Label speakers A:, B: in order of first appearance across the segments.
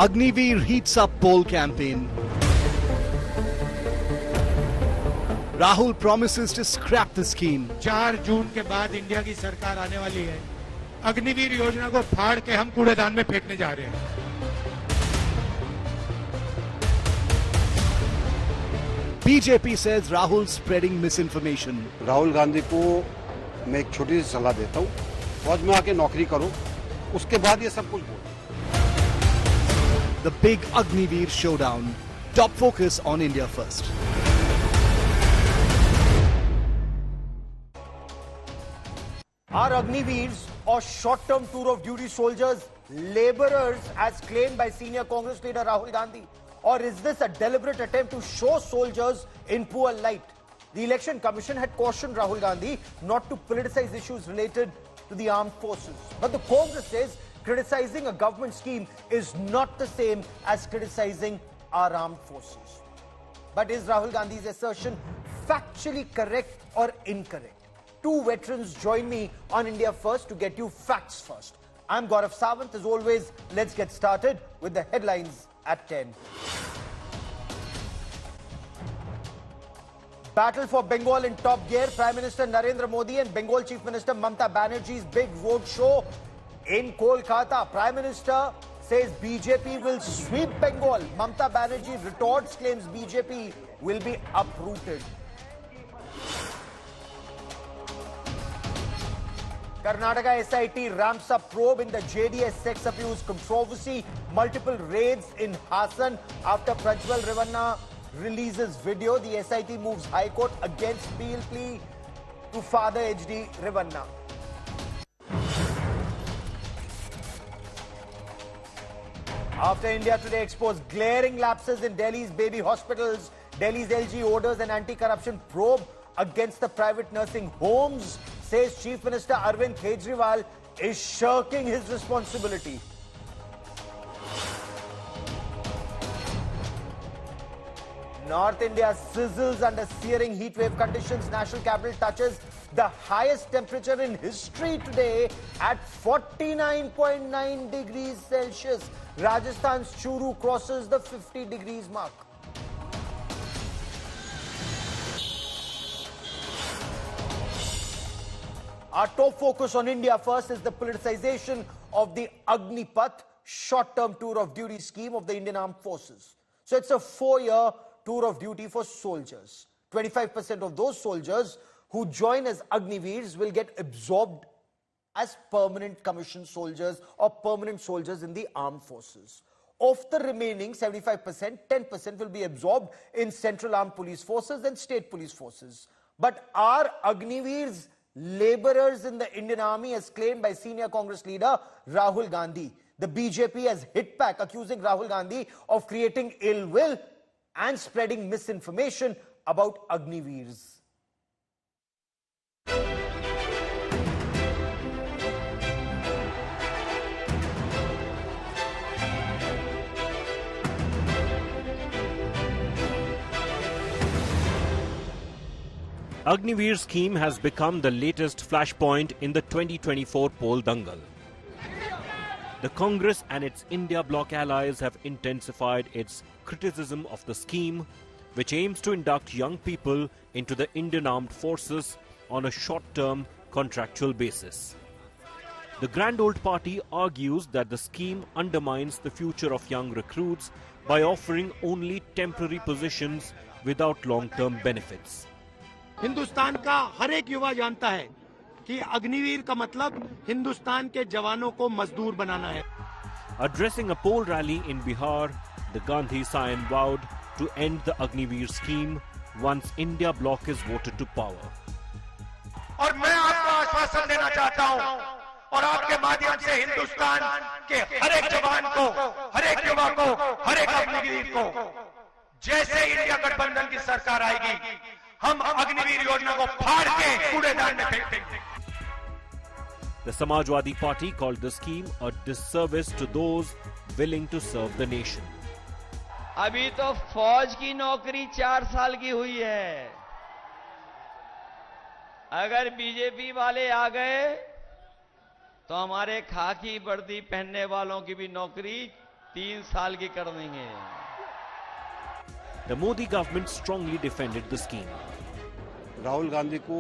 A: Agniveer heats up poll campaign. Rahul promises to scrap the scheme.
B: 4 जून के बाद India की सरकार आने वाली है. अग्निवीर योजना को फाड़ के हम कूड़ेदान में फेंकने जा रहे हैं.
A: BJP says Rahul spreading misinformation.
C: Rahul Gandhi को मैं एक छोटी सी सलाह देता हूँ, फौज में आके नौकरी करो, उसके बाद ये सब कुछ बोलो.
A: The big Agniveer showdown. Top focus on India first.
D: Are Agniveers or short-term tour of duty soldiers laborers as claimed by senior Congress leader Rahul Gandhi? Or is this a deliberate attempt to show soldiers in poor light? The Election Commission had cautioned Rahul Gandhi not to politicize issues related to the armed forces. But the Congress says criticizing a government scheme is not the same as criticizing our armed forces. But is Rahul Gandhi's assertion factually correct or incorrect? Two veterans join me on India First to get you facts first. I'm Gaurav Sawant. As always, let's get started with the headlines at 10. Battle for Bengal in top gear. Prime Minister Narendra Modi and Bengal Chief Minister Mamata Banerjee's big road show in Kolkata. Prime Minister says BJP will sweep Bengal. Mamata Banerjee retorts, claims BJP will be uprooted. Karnataka SIT ramps up probe in the JDS sex abuse controversy. Multiple raids in Hassan after Prajwal Revanna releases video. The SIT moves High Court against bail plea to Father HD Revanna. After India Today exposed glaring lapses in Delhi's baby hospitals, Delhi's LG orders an anti-corruption probe against the private nursing homes. Says Chief Minister Arvind Kejriwal is shirking his responsibility. North India sizzles under searing heatwave conditions. National capital touches the highest temperature in history today at 49.9 degrees Celsius. Rajasthan's Churu crosses the 50 degrees mark. Our top focus on India First is the politicization of the Agnipath short-term tour of duty scheme of the Indian Armed Forces. So it's a 4-year tour of duty for soldiers. 25% of those soldiers who join as Agniveers will get absorbed as permanent commissioned soldiers or permanent soldiers in the armed forces. Of the remaining 75%, 10% will be absorbed in Central Armed Police Forces and State Police Forces. But are Agniveers laborers in the Indian Army as claimed by senior Congress leader Rahul Gandhi? The BJP has hit back, accusing Rahul Gandhi of creating ill will and spreading misinformation about Agniveers.
E: Agniveer scheme has become the latest flashpoint in the 2024 poll dangle. The Congress and its India bloc allies have intensified its criticism of the scheme, which aims to induct young people into the Indian Armed Forces on a short-term contractual basis. The Grand Old Party argues that the scheme undermines the future of young recruits by offering only temporary positions without long-term benefits.
B: Hindustan का हर एक युवा जानता है कि अग्निवीर का मतलब हिंदुस्तान के जवानों को मजदूर बनाना है.
E: Addressing a poll rally in Bihar, the Gandhi Scion vowed to end the Agniveer scheme once India bloc is voted to power.
B: और मैं आपको आश्वासन देना चाहता हूं और आपके माध्यम से हिंदुस्तान के हर एक जवान को, हर एक युवा को, हर एक अग्निवीर को, जैसे इंडिया गठबंधन की सरकार आएगी, हम अग्निवीर योजना को फाड़ के कूड़ेदान में फेंक देंगे.
E: The Samajwadi Party called the scheme a disservice to those willing to serve the nation.
F: अभी तो फौज की नौकरी 4 साल की हुई है. अगर बीजेपी वाले आ गए तो हमारे खाकी वर्दी पहनने वालों की भी नौकरी 3 साल की कर देंगे।
E: The Modi government strongly defended the scheme.
C: Rahul Gandhi को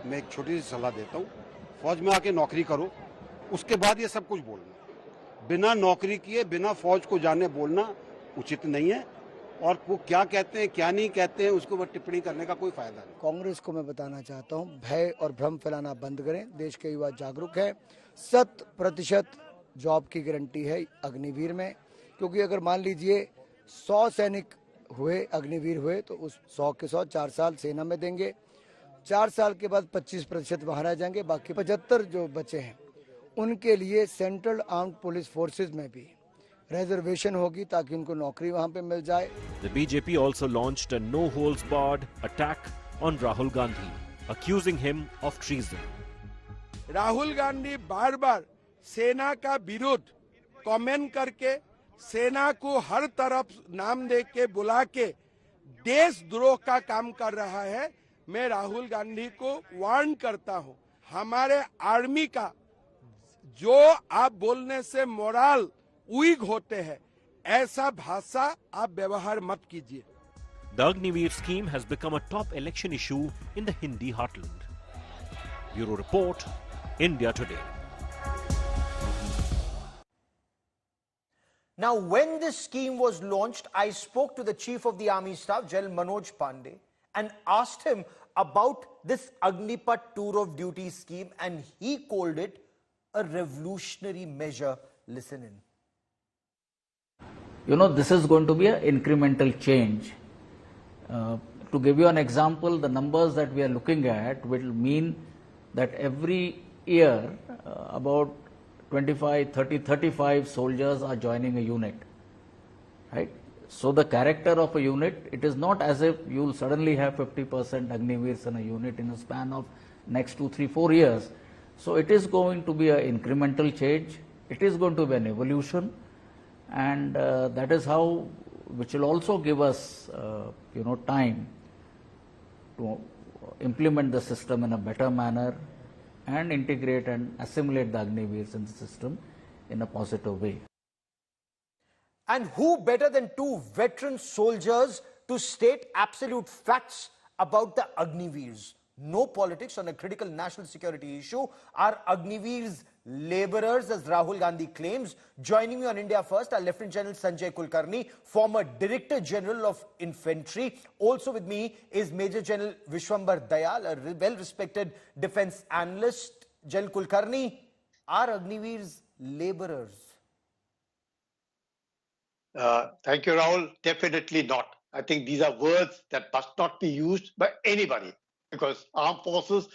C: मैं एक छोटी सी सलाह देता हूँ, फौज में आके नौकरी करो, उसके बाद ये सब कुछ बोलना। बिना नौकरी किए बिना फौज को जाने बोलना उचित नहीं है, और वो क्या कहते हैं क्या नहीं कहते हैं उसके ऊपर टिप्पणी करने का कोई फायदा नहीं।
G: कांग्रेस को मैं बताना चाहता हूं, भय और भ्रम फैलाना बंद करें। देश के युवा जागरूक है, 100% जॉब की गारंटी है अग्निवीर में, क्योंकि अगर मान लीजिए 100 सैनिक हुए, अग्निवीर हुए, तो उस 100 के 100 4 साल सेना में देंगे, 4 साल के बाद 25% वहां रह जाएंगे, बाकी 75 जो बचे हैं उनके लिए सेंट्रल आर्म्ड पुलिस फोर्सेज में भी रिजर्वेशन होगी ताकि उनको नौकरी वहां पे मिल जाए।
E: The BJP also launched a no-holds-barred attack on Rahul Gandhi, accusing him of treason.
H: Rahul Gandhi बार बार सेना का विरोध कमेंट करके, सेना को हर तरफ नाम दे के बुला के देशद्रोह का काम कर रहा है। मैं राहुल गांधी को वार्न करता हूं, हमारे आर्मी का जो आप बोलने से मोरल वीक होते हैं, ऐसा भाषा आप व्यवहार मत कीजिए।
E: The Agniveer scheme has become a top election issue in the Hindi heartland. Bureau Report, India Today.
D: Now, when this scheme was launched, I spoke to the Chief of the Army Staff, General Manoj Pandey, and asked him about this Agnipat Tour of Duty scheme, and he called it a revolutionary measure. Listen in.
I: You know, this is going to be an incremental change. To give you an example, the numbers that we are looking at will mean that every year about 25, 30, 35 soldiers are joining a unit, right? So the character of a unit, it is not as if you'll suddenly have 50% Agniveers in a unit in a span of next 2, 3, 4 years. So it is going to be an incremental change. It is going to be an evolution, and that is how, which will also give us, time to implement the system in a better manner and integrate and assimilate the Agniveers in the system in a positive way.
D: And who better than two veteran soldiers to state absolute facts about the Agniveers? No politics on a critical national security issue. Are Agniveers laborers, as Rahul Gandhi claims? Joining me on India First are Lieutenant General Sanjay Kulkarni, former Director General of Infantry. Also with me is Major General Vishwambar Dayal, a well-respected defense analyst. General Kulkarni, are Agniveers laborers?
B: Thank you, Rahul. Definitely not. I think these are words that must not be used by anybody, because armed forces,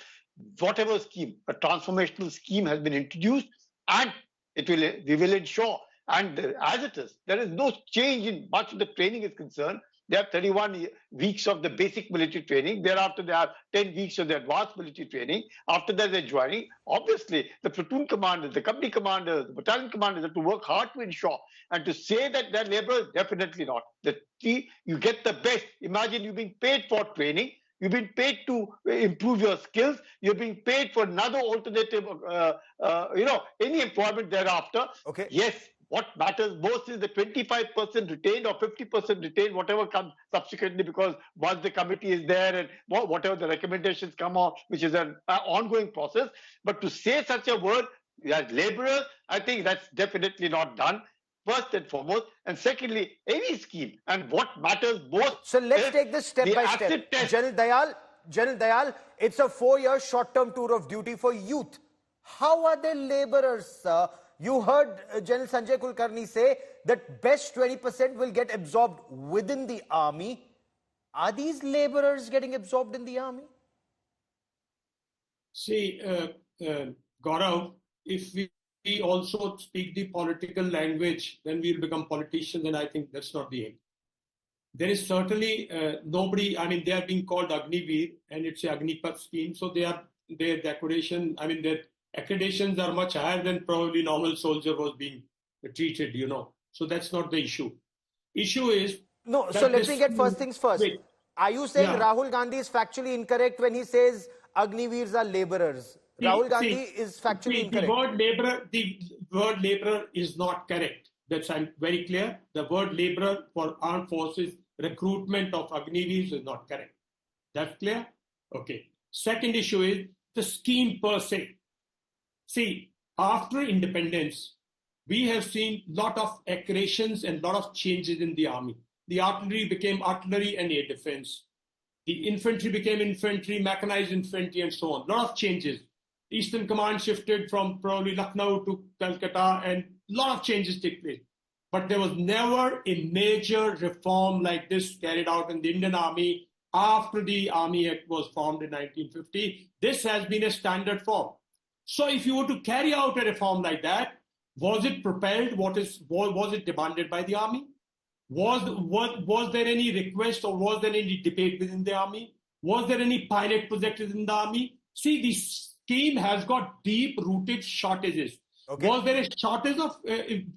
B: whatever scheme, a transformational scheme has been introduced, and we will ensure, and as it is, there is no change in much of the training is concerned. They have 31 weeks of the basic military training. Thereafter, they have 10 weeks of the advanced military training. After that, they're joining. Obviously, the platoon commanders, the company commanders, the battalion commanders have to work hard to ensure. And to say that they're laborers, definitely not. You get the best. Imagine you being paid for training. You've been paid to improve your skills. You're being paid for another alternative, any employment thereafter.
D: Okay.
B: Yes, what matters most is the 25% retained or 50% retained, whatever comes subsequently, because once the committee is there and whatever the recommendations come out, which is an ongoing process. But to say such a word as laborers, I think that's definitely not done. First and foremost, and secondly, any scheme, and what matters most.
D: So let's take this step by step. General Dayal, it's a 4-year short-term tour of duty for youth. How are they laborers, sir? You heard General Sanjay Kulkarni say that best 20% will get absorbed within the army. Are these laborers getting absorbed in the army?
J: See, Gaurav, if we also speak the political language, then we'll become politicians, and I think that's not the aim. There is certainly nobody, they are being called Agniveer, and it's a Agnipat scheme, so their decoration, their accreditations are much higher than probably normal soldier was being treated, So that's not the issue. Issue is...
D: No, so let me get first things first. Wait. Are you saying Rahul Gandhi is factually incorrect when he says Agniveers are laborers? Rahul Gandhi is factually incorrect.
J: The word laborer is not correct. That's I'm very clear. The word laborer for armed forces recruitment of Agniveers is not correct. That's clear? Okay. Second issue is the scheme per se. See, after independence, we have seen lot of accretions and lot of changes in the army. The artillery became artillery and air defense. The infantry became infantry, mechanized infantry, and so on. Lot of changes. Eastern Command shifted from probably Lucknow to Calcutta, and lot of changes took place. But there was never a major reform like this carried out in the Indian Army after the Army Act was formed in 1950. This has been a standard form. So if you were to carry out a reform like that, was it propelled? Was it demanded by the army? Was there any request or was there any debate within the army? Was there any pilot project within the army? See, the scheme has got deep-rooted shortages. Okay. Was there a shortage of,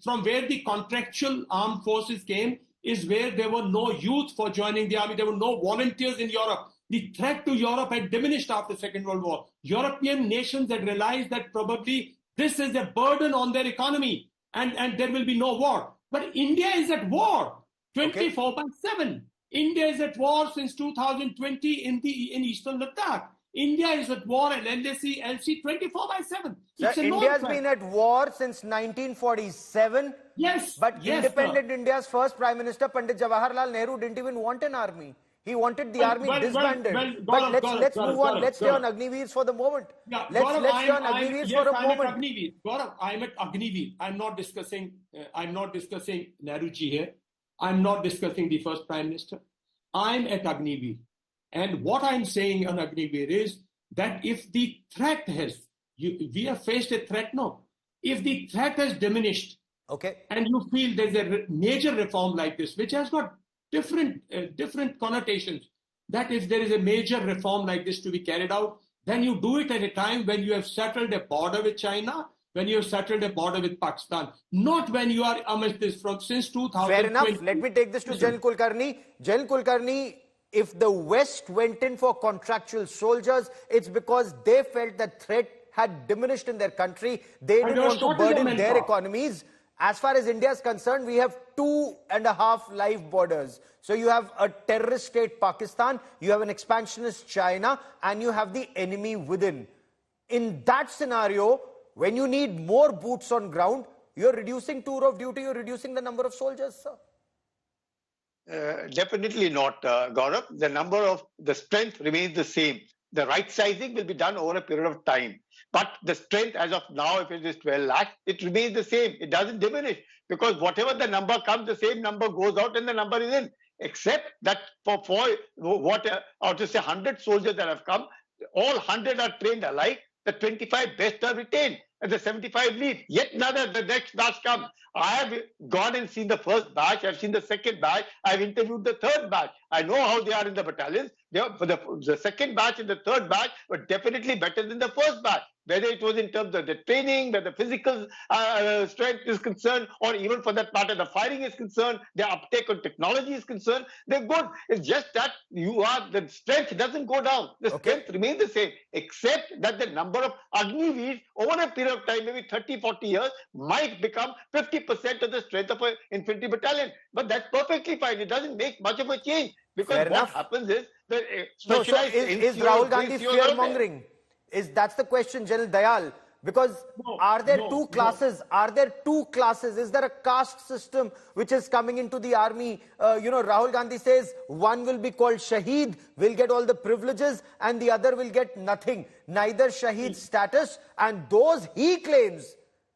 J: from where the contractual armed forces came, is where there were no youth for joining the army. There were no volunteers in Europe. The threat to Europe had diminished after the Second World War. European nations had realized that probably this is a burden on their economy and there will be no war. But India is at war 24/7. India is at war since 2020 in Eastern Ladakh. India is at war at LAC, LC 24/7.
D: India has been at war since 1947.
J: Yes.
D: But independent India's first Prime Minister, Pandit Jawaharlal Nehru, didn't even want an army. He wanted the army disbanded. But let's move on. Let's stay on Agniveers for the moment.
J: Yeah,
D: let's stay on Agniveers for a moment.
J: Gaurav, I'm at Agniveer. I'm not discussing Nehruji here. I'm not discussing the first Prime Minister. I'm at Agniveer. And what I'm saying on Agniveer is that if the threat has, we have faced a threat now. If the threat has diminished, and you feel there's a major reform like this, which has got different connotations, that if there is a major reform like this to be carried out, then you do it at a time when you have settled a border with China, when you have settled a border with Pakistan, not when you are amidst this from since 2020.
D: Fair enough. Let me take this to General Kulkarni. General Kulkarni, if the West went in for contractual soldiers, it's because they felt that threat had diminished in their country. They didn't want to burden their economies. As far as India is concerned, we have 2.5 live borders. So you have a terrorist state, Pakistan, you have an expansionist China, and you have the enemy within. In that scenario, when you need more boots on ground, you're reducing tour of duty, you're reducing the number of soldiers, sir.
B: Definitely not, Gaurav. The strength remains the same. The right sizing will be done over a period of time. But the strength as of now, if it is 12 lakhs, it remains the same. It doesn't diminish because whatever the number comes, the same number goes out and the number is in. Except that for out of say 100 soldiers that have come, all 100 are trained alike. The 25 best are retained and the 75 leave. Yet the next batch comes. I have gone and seen the first batch. I've seen the second batch. I've interviewed the third batch. I know how they are in the battalions. The second batch and the third batch were definitely better than the first batch. Whether it was in terms of the training, whether the physical strength is concerned, or even for that matter, the firing is concerned, the uptake on technology is concerned, they're good. It's just that the strength doesn't go down. The strength remains the same, except that the number of Agniveers over a period of time, maybe 30, 40 years, might become 50% of the strength of an infantry battalion. But that's perfectly fine. It doesn't make much of a change. Because what happens is that
D: is Rahul Gandhi fear-mongering? That's the question, General Dayal. Because are there two classes? Are there two classes? Is there a caste system which is coming into the army? Rahul Gandhi says one will be called Shaheed, will get all the privileges, and the other will get nothing. Neither Shaheed status, and those he claims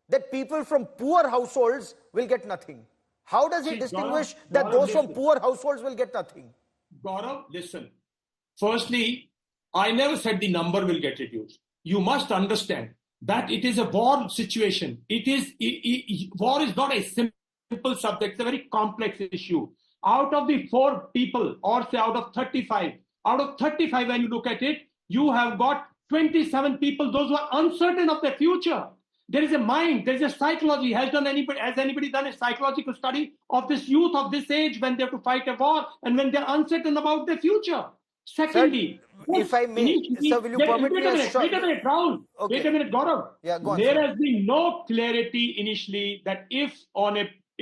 D: that people from poor households will get nothing. How does he distinguish that those from poor households will get nothing?
J: Gaurav, listen. Firstly, I never said the number will get reduced. You must understand that it is a war situation. War is not a simple subject. It's a very complex issue. Out of the 4 people, or say out of 35, when you look at it, you have got 27 people, those who are uncertain of their future. There is a mind, there is a psychology. Has anybody done a psychological study of this youth of this age when they have to fight a war and when they're uncertain about their future? Secondly,
D: sir, if I may, sir, will you permit me a short...
J: Wait a minute, Rahul. Wait a minute, Gaurav.
D: Yeah, go on,
J: there has been no clarity initially that if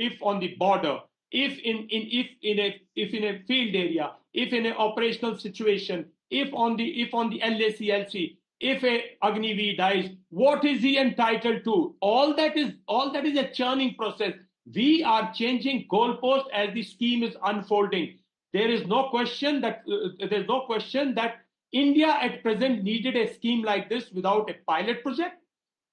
J: if on the border, if in a field area, if in an operational situation, if on the LACLC, if a Agniveer dies, what is he entitled to? All that is a churning process. We are changing goalposts as the scheme is unfolding. There is no question that India at present needed a scheme like this without a pilot project,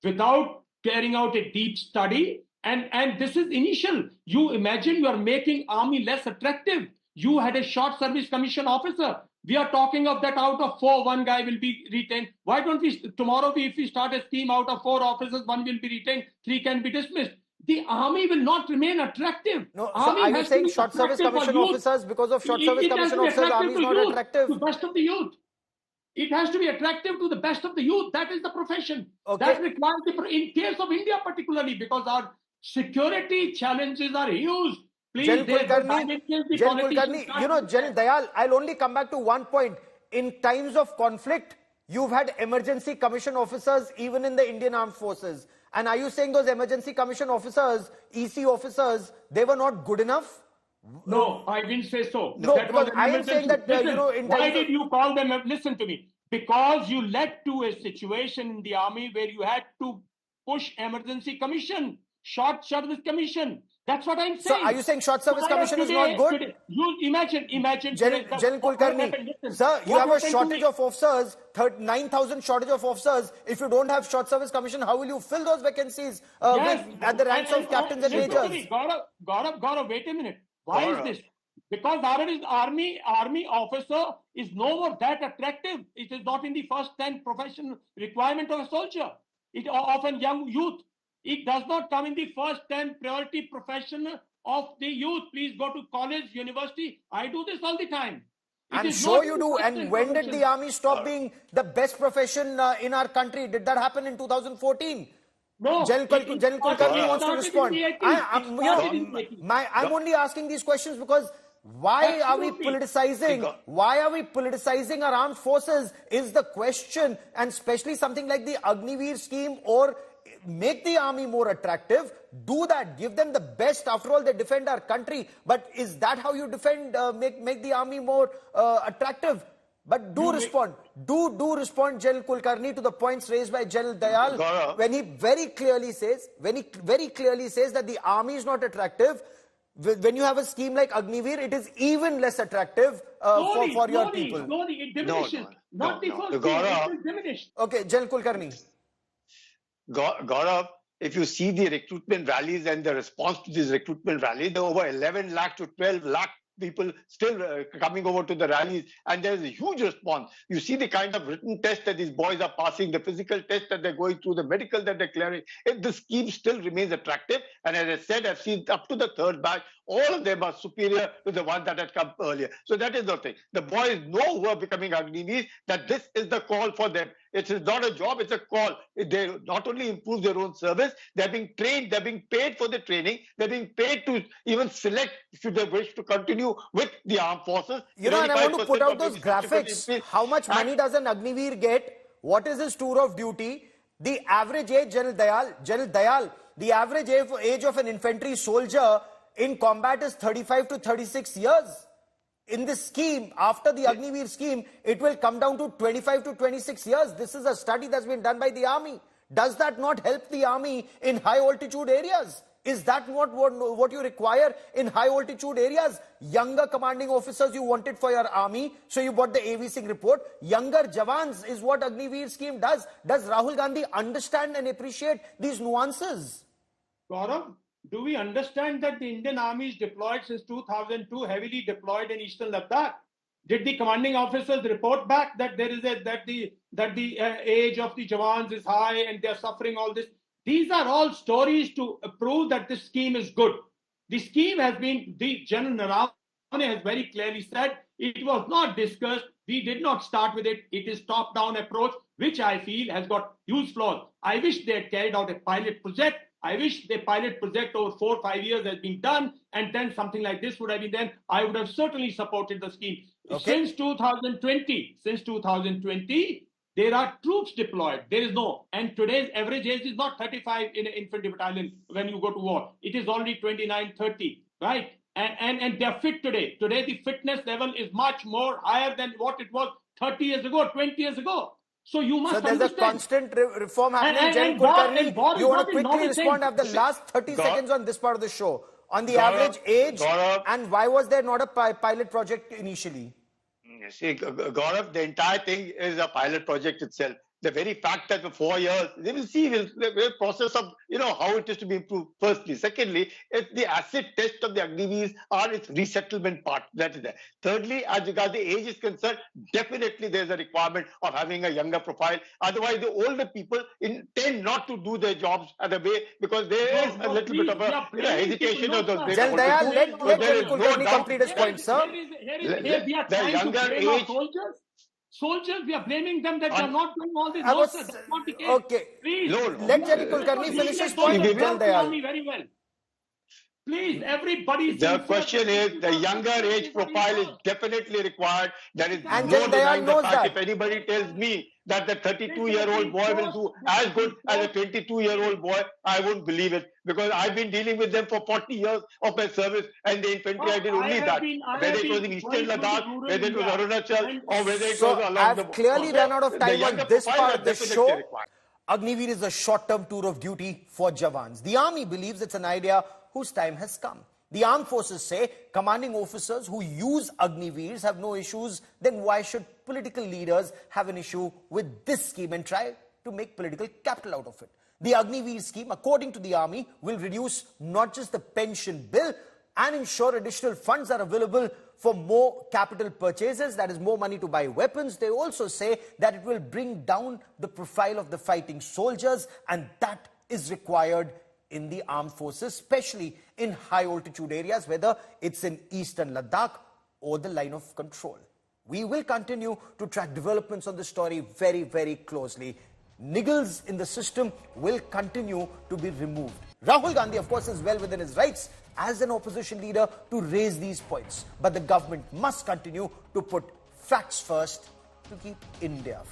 J: without carrying out a deep study. And this is initial. You imagine you are making army less attractive. You had a short service commission officer. We are talking of that out of 4, 1 guy will be retained. Why don't we tomorrow, if we start a scheme, out of 4 officers, 1 will be retained, 3 can be dismissed. The army will not remain attractive.
D: No, so are you saying short service commission officers, because of short service commission officers, army is not attractive?
J: To the best of the youth. It has to be attractive to the best of the youth. That is the profession.
D: Okay.
J: That requires, in case of India particularly, because our security challenges are huge. Please,
D: General Kulkarni, General Dayal, I'll only come back to one point. In times of conflict, you've had emergency commission officers even in the Indian Armed Forces. And are you saying those emergency commission officers, EC officers, they were not good enough?
J: No, I didn't say so.
D: No, because I am saying that,
J: why did you call them? Listen to me. Because you led to a situation in the army where you had to push emergency commission, short service commission. That's what I'm saying.
D: So are you saying short service commission is not good?
J: Today, you imagine.
D: General Kulkarni, sir, you have a shortage of officers, 9,000 shortage of officers. If you don't have short service commission, how will you fill those vacancies at the ranks of captains and majors?
J: Gaurav, wait a minute. Why is this? Because army officer is no more that attractive. It is not in the first 10 professional requirement of a soldier. It often young youth. It does not come in the first 10 priority profession of the youth. Please go to college, university. I do this all the time.
D: I'm sure you do. And when did the army stop being the best profession in our country? Did that happen in 2014?
J: No.
D: General Kulkarni wants to respond. I'm only asking these questions because why are we politicizing our armed forces is the question, and especially something like the Agniveer scheme, or make the army more attractive. Do that, give them the best. After all, they defend our country. But is that how you defend, make the army more attractive? But do respond, General Kulkarni, to the points raised by General Dayal, when he very clearly says that the army is not attractive. When you have a scheme like Agniveer, it is even less attractive for your people.
J: It diminishes. Not the first scheme, it will diminish.
D: Okay, General Kulkarni.
B: Gaurav, if you see the recruitment rallies and the response to these recruitment rallies, there are over 11 lakh to 12 lakh people still coming over to the rallies, and there is a huge response. You see the kind of written test that these boys are passing, the physical test that they're going through, the medical that they're clearing. If the scheme still remains attractive, and as I said, I've seen up to the 3rd batch, all of them are superior to the ones that had come earlier. So that is the thing. The boys know who are becoming Agniveers that this is the call for them. It is not a job, it's a call. They not only improve their own service, they're being trained, they're being paid for the training, they're being paid to even select, should they wish to continue with the armed forces.
D: And I want to put out those graphics. How much money does an Agniveer get? What is his tour of duty? The average age, General Dayal, the average age of an infantry soldier in combat is 35 to 36 years. In this scheme, after the Agniveer scheme, it will come down to 25 to 26 years. This is a study that's been done by the army. Does that not help the army in high altitude areas? Is that what you require in high altitude areas? Younger commanding officers you wanted for your army, so you bought the AV Singh report. Younger Jawans is what Agniveer scheme does. Does Rahul Gandhi understand and appreciate these nuances?
J: Gaurav, do we understand that the Indian Army is deployed since 2002, heavily deployed in eastern Ladakh? Did the commanding officers report back that there is that the age of the Jawans is high and they are suffering all this? These are all stories to prove that this scheme is good. The scheme has been, the General Naravane has very clearly said, it was not discussed. We did not start with it. It is top-down approach, which I feel has got huge flaws. I wish they had carried out a pilot project. I wish the pilot project over 4 or 5 years has been done, and then something like this would have been done. I would have certainly supported the scheme. Okay. Since 2020, There are troops deployed. There is no, and today's average age is not 35 in an infantry battalion when you go to war. It is already 29, 30, right? And they're fit today. Today, the fitness level is much more higher than what it was 30 years ago, 20 years ago. So you must
D: understand. So there's a constant reform happening. Jen Kulkarni, you want to quickly respond? Have the last 30 seconds on this part of the show. On the average age, and why was there not a pilot project initially?
B: See, Gaurav, the entire thing is a pilot project itself. The very fact that for 4 years, they will see the process of, how it is to be improved, firstly. Secondly, if the acid test of the Agniveers are its resettlement part, that is there. Thirdly, as regards the age is concerned, definitely there is a requirement of having a younger profile. Otherwise, the older people tend not to do their jobs at the way, because there is a little bit of a hesitation of those.
D: Jen Dayal, let Kulkarni complete his point, sir.
J: The younger age. Soldiers, we are blaming them that they are not doing all this. No, sir, that's not the case.
D: Okay.
J: Please.
D: Let Jen Kulkarni finish his point.
J: Very well. Please, everybody.
B: The question is, the younger age profile is definitely required. There is
D: and
B: no denying the fact.
D: That.
B: If anybody tells me that the 32-year-old boy will do as good as a 22-year-old boy, I won't believe it. Because I've been dealing with them for 40 years of my service, and the infantry, I did only that. Whether it was in Eastern Ladakh, whether it was Arunachal, or whether it was along the...
D: I've clearly run out of time on this part of the show. Agniveer is a short-term tour of duty for Jawans. The army believes it's an idea whose time has come. The armed forces say commanding officers who use Agniveers have no issues. Then why should political leaders have an issue with this scheme and try to make political capital out of it? The Agniveer scheme, according to the army, will reduce not just the pension bill and ensure additional funds are available for more capital purchases, that is more money to buy weapons. They also say that it will bring down the profile of the fighting soldiers, and that is required in the armed forces, especially in high altitude areas, whether it's in eastern Ladakh or the line of control. We will continue to track developments on this story very, very closely. Niggles in the system will continue to be removed. Rahul Gandhi, of course, is well within his rights as an opposition leader to raise these points. But the government must continue to put facts first to keep India